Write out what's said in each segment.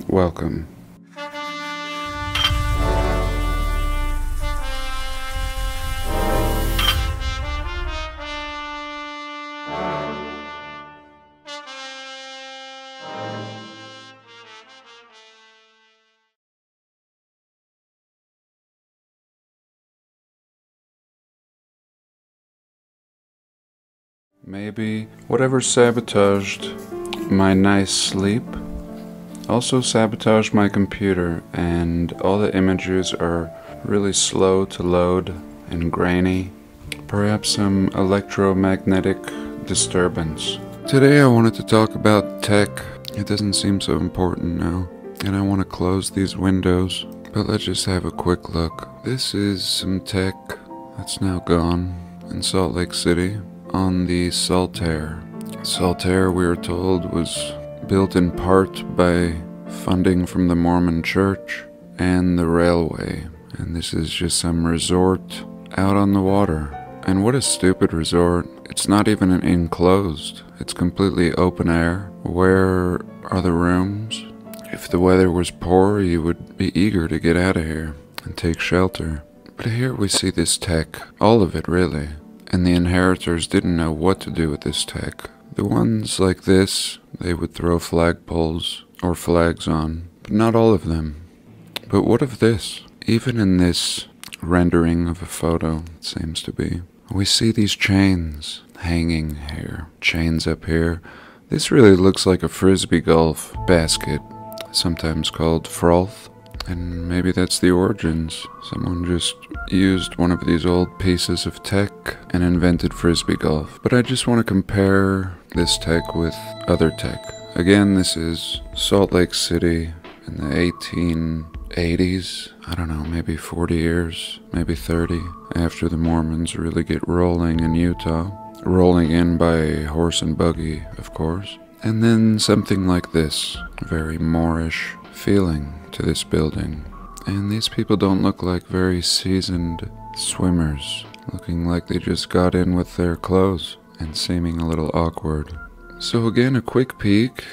welcome. Maybe whatever sabotaged my nice sleep also sabotaged my computer, and all the images are really slow to load and grainy. Perhaps some electromagnetic disturbance. Today I wanted to talk about tech. It doesn't seem so important now, and I want to close these windows, but let's just have a quick look. This is some tech that's now gone in Salt Lake City on the Saltaire. Saltaire, we were told, was built in part by funding from the Mormon Church and the railway, and this is just some resort out on the water. And what a stupid resort. It's not even enclosed. It's completely open air. Where are the rooms? If the weather was poor, you would be eager to get out of here and take shelter. But here we see this tech, all of it really. And the inheritors didn't know what to do with this tech. The ones like this, they would throw flagpoles or flags on, but not all of them. But what of this? Even in this rendering of a photo, it seems to be, we see these chains hanging here, chains up here. This really looks like a frisbee golf basket, sometimes called froth. And maybe that's the origins. Someone just used one of these old pieces of tech and invented frisbee golf. But I just want to compare this tech with other tech. Again, this is Salt Lake City in the 1880s. I don't know, maybe 40 years, maybe 30, after the Mormons really get rolling in Utah. Rolling in by horse and buggy, of course. And then something like this, very Moorish feeling to this building. And these people don't look like very seasoned swimmers, looking like they just got in with their clothes and seeming a little awkward. So again, a quick peek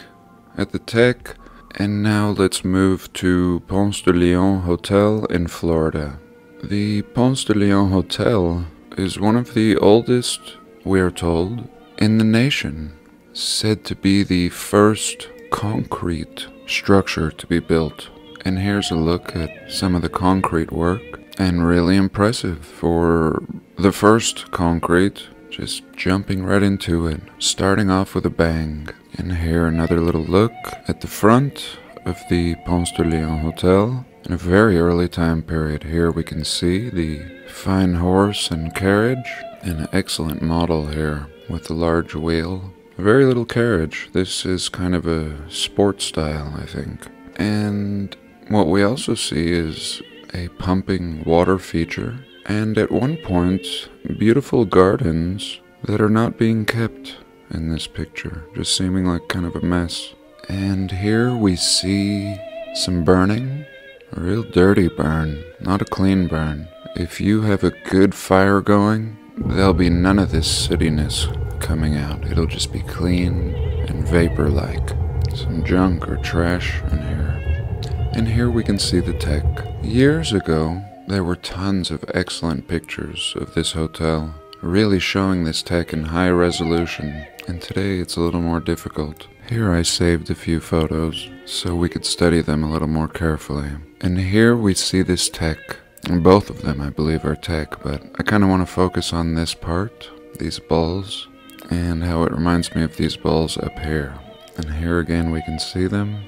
at the tech, and now let's move to Ponce de Leon Hotel in Florida. The Ponce de Leon Hotel is one of the oldest, we are told, in the nation, said to be the first concrete structure to be built. And here's a look at some of the concrete work, and really impressive for the first concrete, just jumping right into it, starting off with a bang. And here another little look at the front of the Ponce de Leon Hotel in a very early time period. Here we can see the fine horse and carriage, an excellent model here with the large wheel. Very little carriage. This is kind of a sport style, I think. And what we also see is a pumping water feature, and at one point, beautiful gardens that are not being kept in this picture, just seeming like kind of a mess. And here we see some burning, a real dirty burn, not a clean burn. If you have a good fire going, there'll be none of this sootiness coming out. It'll just be clean and vapor-like. Some junk or trash in here. And here we can see the tech. Years ago, there were tons of excellent pictures of this hotel, really showing this tech in high resolution. And today it's a little more difficult. Here I saved a few photos so we could study them a little more carefully. And here we see this tech. And both of them, I believe, are tech, but I kind of want to focus on this part, these balls, and how it reminds me of these balls up here. And here again we can see them,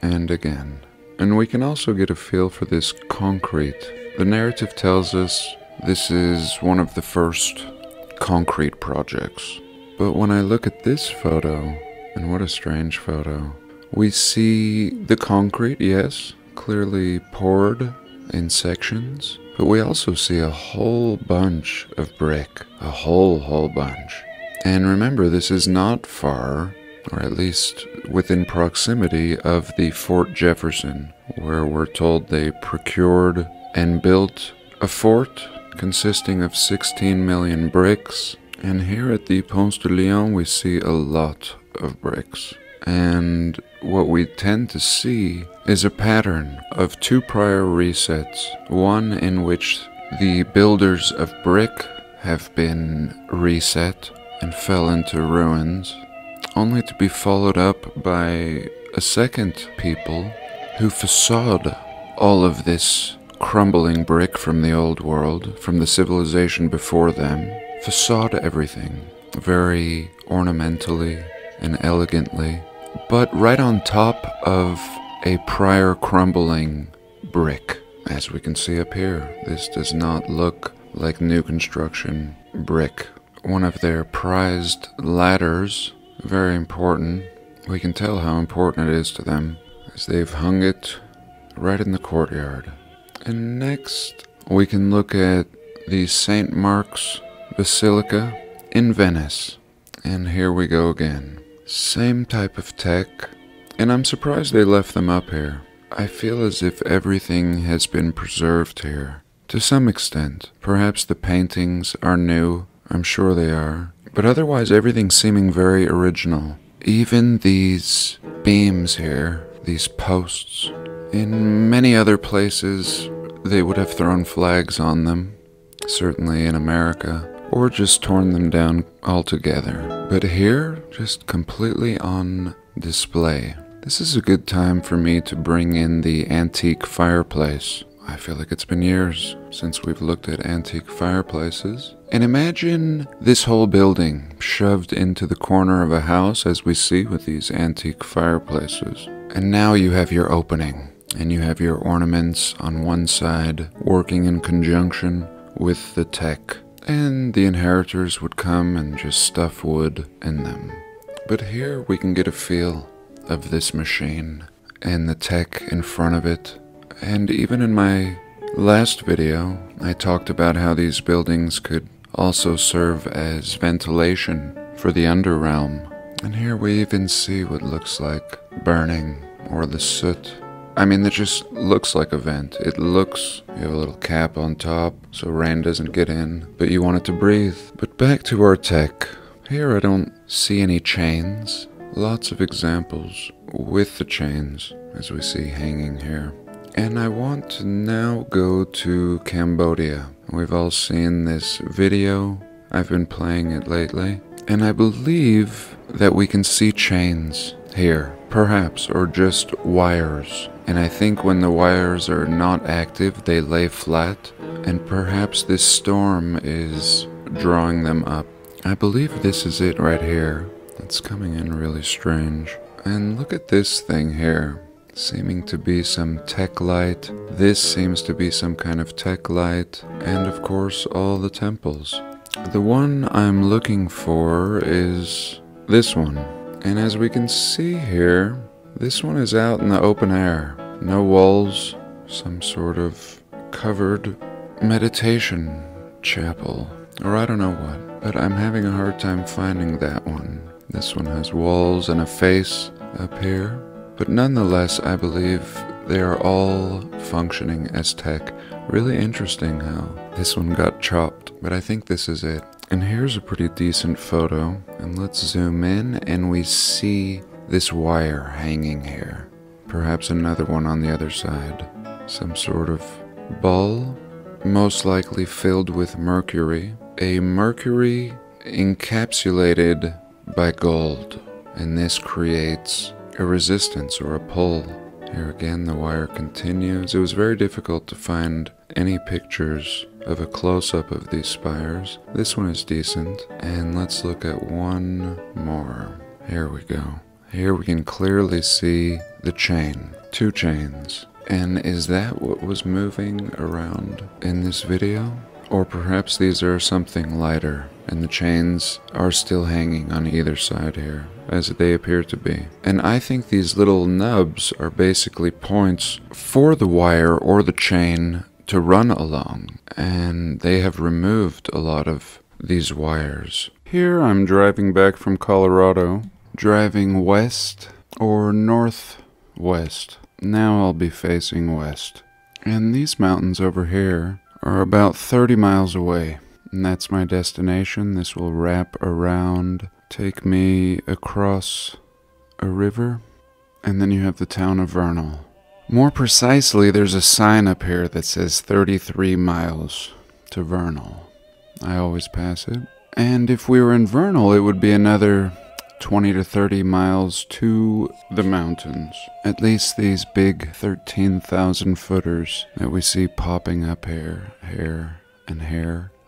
and again. And we can also get a feel for this concrete. The narrative tells us this is one of the first concrete projects. But when I look at this photo, and what a strange photo, we see the concrete, yes, clearly poured in sections, but we also see a whole bunch of brick, a whole bunch. And remember, this is not far, or at least within proximity of the Fort Jefferson, where we're told they procured and built a fort consisting of 16 million bricks. And here at the Ponce de Leon we see a lot of bricks. And what we tend to see is a pattern of two prior resets, one in which the builders of brick have been reset and fell into ruins, only to be followed up by a second people who facade all of this crumbling brick from the old world, from the civilization before them, facade everything very ornamentally and elegantly, but right on top of a prior crumbling brick. As we can see up here, this does not look like new construction brick. One of their prized ladders, very important. We can tell how important it is to them, as they've hung it right in the courtyard. And next, we can look at the St. Mark's Basilica in Venice. And here we go again. Same type of tech, and I'm surprised they left them up here. I feel as if everything has been preserved here, to some extent. Perhaps the paintings are new, I'm sure they are, but otherwise everything's seeming very original. Even these beams here, these posts, in many other places they would have thrown flags on them, certainly in America, or just torn them down altogether. But here, just completely on display. This is a good time for me to bring in the antique fireplace. I feel like it's been years since we've looked at antique fireplaces. And imagine this whole building shoved into the corner of a house, as we see with these antique fireplaces. And now you have your opening, and you have your ornaments on one side working in conjunction with the tech. And the inheritors would come and just stuff wood in them. But here we can get a feel of this machine and the tech in front of it. And even in my last video, I talked about how these buildings could also serve as ventilation for the underrealm. And here we even see what looks like burning or the soot. I mean, it just looks like a vent. It looks, you have a little cap on top so rain doesn't get in, but you want it to breathe. But back to our tech. Here I don't see any chains. Lots of examples with the chains, as we see hanging here. And I want to now go to Cambodia. We've all seen this video. I've been playing it lately. And I believe that we can see chains here, perhaps, or just wires. And I think when the wires are not active, they lay flat, and perhaps this storm is drawing them up. I believe this is it right here. It's coming in really strange. And look at this thing here, seeming to be some tech light. This seems to be some kind of tech light, and of course all the temples. The one I'm looking for is this one. And as we can see here, this one is out in the open air. No walls, some sort of covered meditation chapel, or I don't know what, but I'm having a hard time finding that one. This one has walls and a face up here, but nonetheless I believe they are all functioning as tech. Really interesting how this one got chopped, but I think this is it. And here's a pretty decent photo, and let's zoom in and we see this wire hanging here. Perhaps another one on the other side. Some sort of ball, most likely filled with mercury. A mercury encapsulated by gold, and this creates a resistance or a pull. Here again the wire continues. It was very difficult to find any pictures of a close-up of these spires. This one is decent, and let's look at one more. Here we go. Here we can clearly see the chain, 2 chains. And is that what was moving around in this video? Or perhaps these are something lighter, and the chains are still hanging on either side here, as they appear to be. And I think these little nubs are basically points for the wire or the chain to run along, and they have removed a lot of these wires. Here I'm driving back from Colorado, driving west or northwest. Now I'll be facing west. And these mountains over here are about 30 miles away, and that's my destination. This will wrap around, take me across a river, and then you have the town of Vernal. More precisely, there's a sign up here that says 33 miles to Vernal. I always pass it. And if we were in Vernal, it would be another 20 to 30 miles to the mountains. At least these big 13,000 footers that we see popping up here,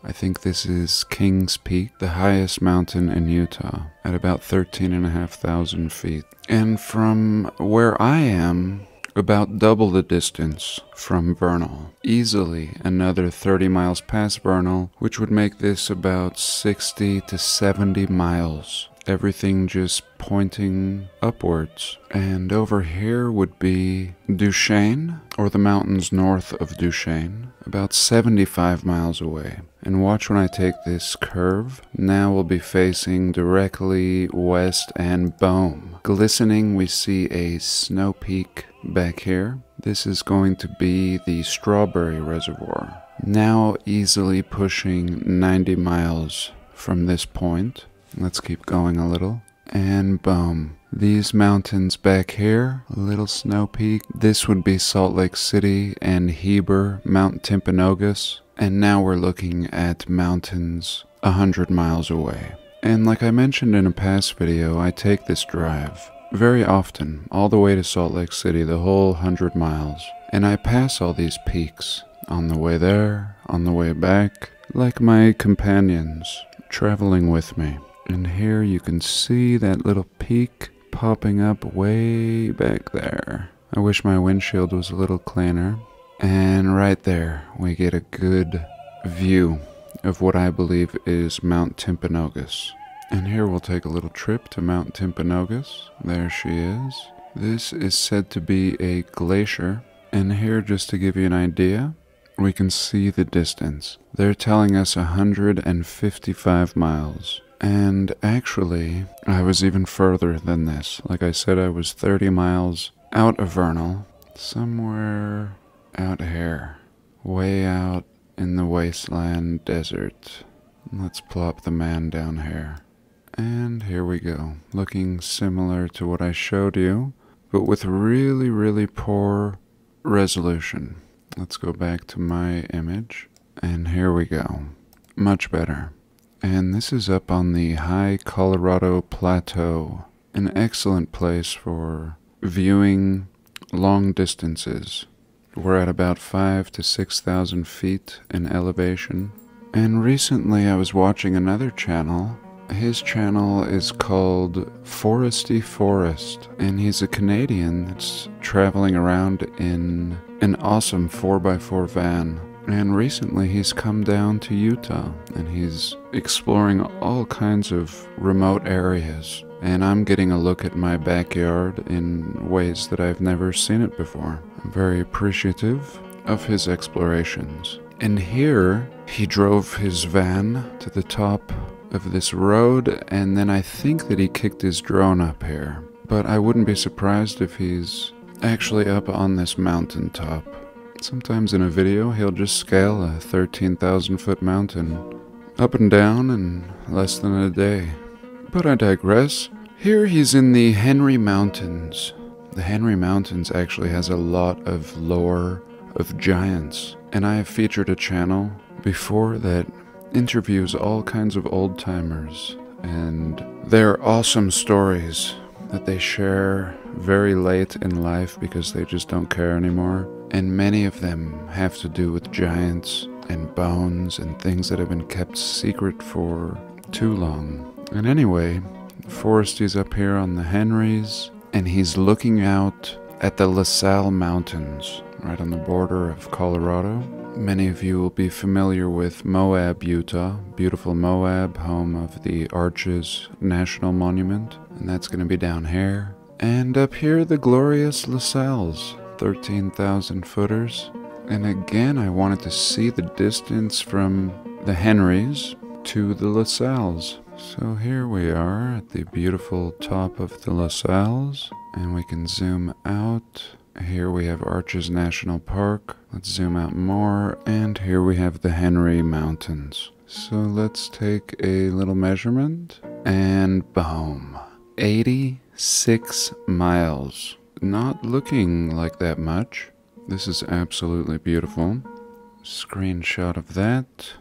I think this is Kings Peak, the highest mountain in Utah, at about 13,500 feet. And from where I am, about double the distance from Vernal. Easily another 30 miles past Vernal, which would make this about 60 to 70 miles. Everything just pointing upwards. And over here would be Duchesne, or the mountains north of Duchesne, about 75 miles away. And watch when I take this curve. Now we'll be facing directly west, and boom. Glistening, we see a snow peak back here. This is going to be the Strawberry Reservoir. Now easily pushing 90 miles from this point. Let's keep going a little. And boom. These mountains back here, a little snow peak. This would be Salt Lake City and Heber, Mount Timpanogos. And now we're looking at mountains 100 miles away. And like I mentioned in a past video, I take this drive very often, all the way to Salt Lake City, the whole 100 miles. And I pass all these peaks on the way there, on the way back, like my companions traveling with me. And here you can see that little peak popping up way back there. I wish my windshield was a little cleaner. And right there, we get a good view of what I believe is Mount Timpanogos. And here we'll take a little trip to Mount Timpanogos. There she is. This is said to be a glacier. And here, just to give you an idea, we can see the distance. They're telling us 155 miles. And actually, I was even further than this. Like I said, I was 30 miles out of Vernal, somewhere out here, way out in the wasteland desert. Let's plop the man down here. And here we go, looking similar to what I showed you, but with really, really poor resolution. Let's go back to my image, and here we go. Much better. And this is up on the high Colorado Plateau, an excellent place for viewing long distances. We're at about 5,000 to 6,000 feet in elevation. And recently I was watching another channel. His channel is called Foresty Forest, and he's a Canadian that's traveling around in an awesome 4x4 van. And recently he's come down to Utah, and he's exploring all kinds of remote areas. And I'm getting a look at my backyard in ways that I've never seen it before. I'm very appreciative of his explorations. And here, he drove his van to the top of this road, and then I think that he kicked his drone up here. But I wouldn't be surprised if he's actually up on this mountaintop. Sometimes in a video, he'll just scale a 13,000 foot mountain up and down in less than a day. But I digress. Here he's in the Henry Mountains. The Henry Mountains actually has a lot of lore of giants. And I have featured a channel before that interviews all kinds of old-timers. And their awesome stories that they share very late in life because they just don't care anymore. And many of them have to do with giants and bones and things that have been kept secret for too long. And anyway, Foresty's up here on the Henrys, and he's looking out at the La Salle Mountains, right on the border of Colorado. Many of you will be familiar with Moab, Utah, beautiful Moab, home of the Arches National Monument, and that's going to be down here. And up here, the glorious La Salles, 13,000 footers. And again, I wanted to see the distance from the Henrys to the La Salles. So here we are at the beautiful top of the La Salles, and we can zoom out. Here we have Arches National Park. Let's zoom out more, and here we have the Henry Mountains. So let's take a little measurement, and boom, 80 86 miles. Not looking like that much. This is absolutely beautiful. Screenshot of that.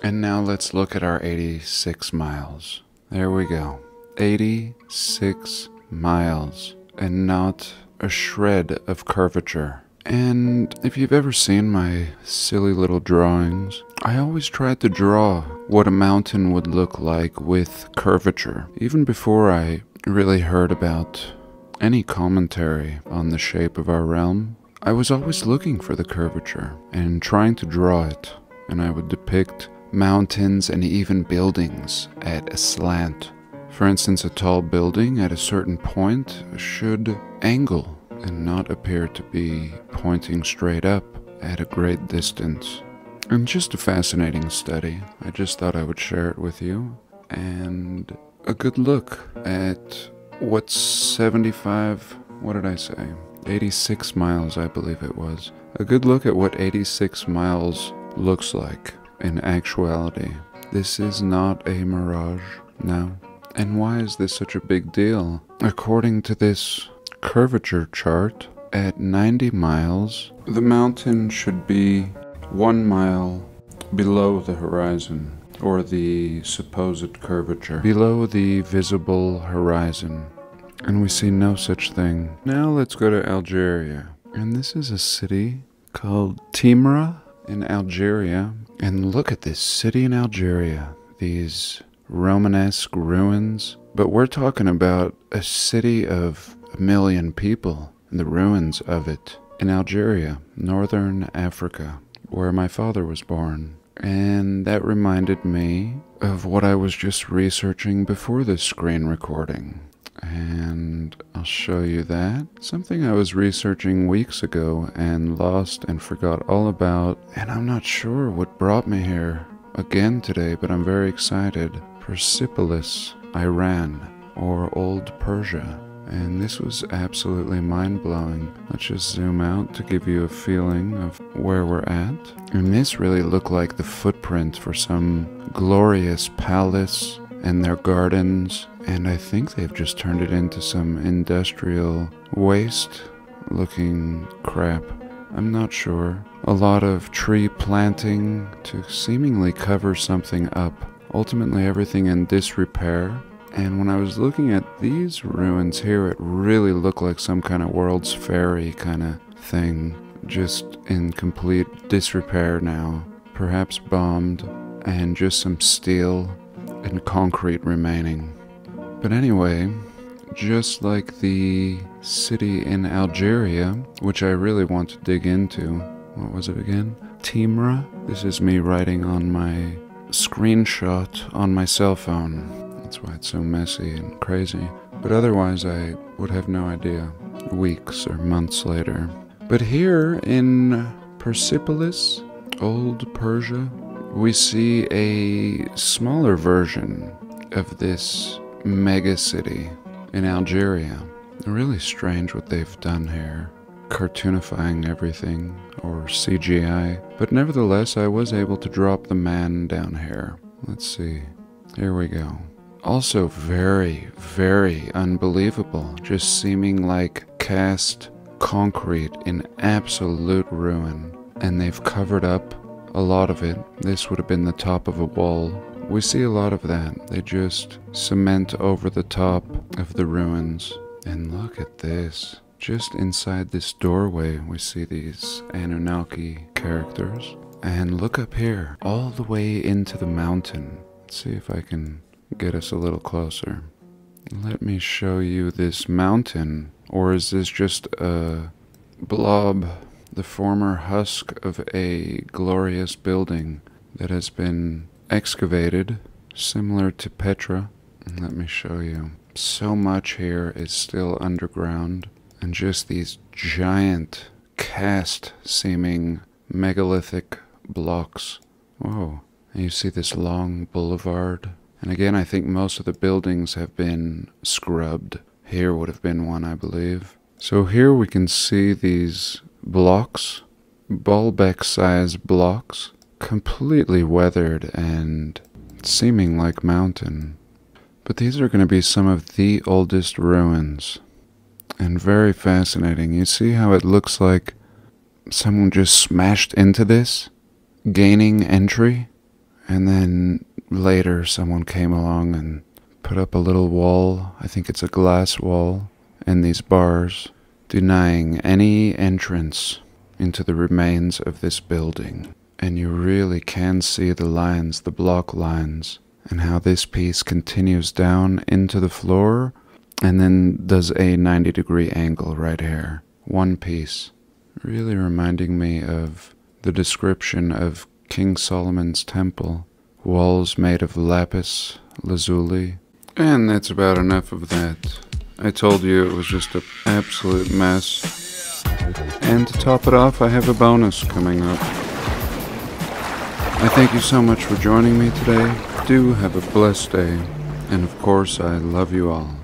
And now let's look at our 86 miles. There we go. 86 miles. And not a shred of curvature. And if you've ever seen my silly little drawings, I always tried to draw what a mountain would look like with curvature. Even before I really heard about any commentary on the shape of our realm, I was always looking for the curvature and trying to draw it. And I would depict mountains and even buildings at a slant. For instance, a tall building at a certain point should angle and not appear to be pointing straight up at a great distance. And just a fascinating study. I just thought I would share it with you. And a good look at what's 75, what did I say? 86 miles, I believe it was. A good look at what 86 miles looks like in actuality. This is not a mirage, no. And why is this such a big deal? According to this curvature chart, at 90 miles, the mountain should be 1 mile below the horizon, or the supposed curvature, below the visible horizon. And we see no such thing. Now let's go to Algeria. And this is a city called Timra in Algeria. And look at this city in Algeria. These Romanesque ruins. But we're talking about a city of 1 million people and the ruins of it in Algeria, northern Africa, where my father was born. And that reminded me of what I was just researching before this screen recording. And I'll show you that. Something I was researching weeks ago and lost and forgot all about. And I'm not sure what brought me here again today, but I'm very excited. Persepolis, Iran, or Old Persia. And this was absolutely mind-blowing. Let's just zoom out to give you a feeling of where we're at. And this really looked like the footprint for some glorious palace and their gardens. And I think they've just turned it into some industrial waste looking crap. I'm not sure. A lot of tree planting to seemingly cover something up. Ultimately everything in disrepair. And when I was looking at these ruins here, it really looked like some kind of World's Ferry kind of thing. Just in complete disrepair now. Perhaps bombed, and just some steel and concrete remaining. But anyway, just like the city in Algeria, which I really want to dig into. What was it again? Timra? This is me writing on my screenshot on my cell phone. That's why it's so messy and crazy. But otherwise I would have no idea weeks or months later. But here in Persepolis, Old Persia, we see a smaller version of this mega city in Algeria. Really strange what they've done here. Cartoonifying everything, or CGI. But nevertheless, I was able to drop the man down here. Let's see. Here we go. Also very, very unbelievable. Just seeming like cast concrete in absolute ruin. And they've covered up a lot of it. This would have been the top of a wall. We see a lot of that. They just cement over the top of the ruins. And look at this. Just inside this doorway, we see these Anunnaki characters. And look up here, all the way into the mountain. Let's see if I can get us a little closer. Let me show you this mountain. Or is this just a blob, the former husk of a glorious building that has been excavated, similar to Petra? Let me show you. So much here is still underground. And just these giant, cast-seeming megalithic blocks. Whoa. And you see this long boulevard. And again, I think most of the buildings have been scrubbed. Here would have been one, I believe. So here we can see these blocks, Baalbek-sized blocks, completely weathered and seeming like mountain. But these are going to be some of the oldest ruins. And very fascinating. You see how it looks like someone just smashed into this, gaining entry, and then later someone came along and put up a little wall, I think it's a glass wall, and these bars, denying any entrance into the remains of this building. And you really can see the lines, the block lines, and how this piece continues down into the floor and then does a 90-degree angle right here. One piece. Really reminding me of the description of King Solomon's temple. Walls made of lapis lazuli. And that's about enough of that. I told you it was just an absolute mess. And to top it off, I have a bonus coming up. I thank you so much for joining me today. Do have a blessed day. And of course, I love you all.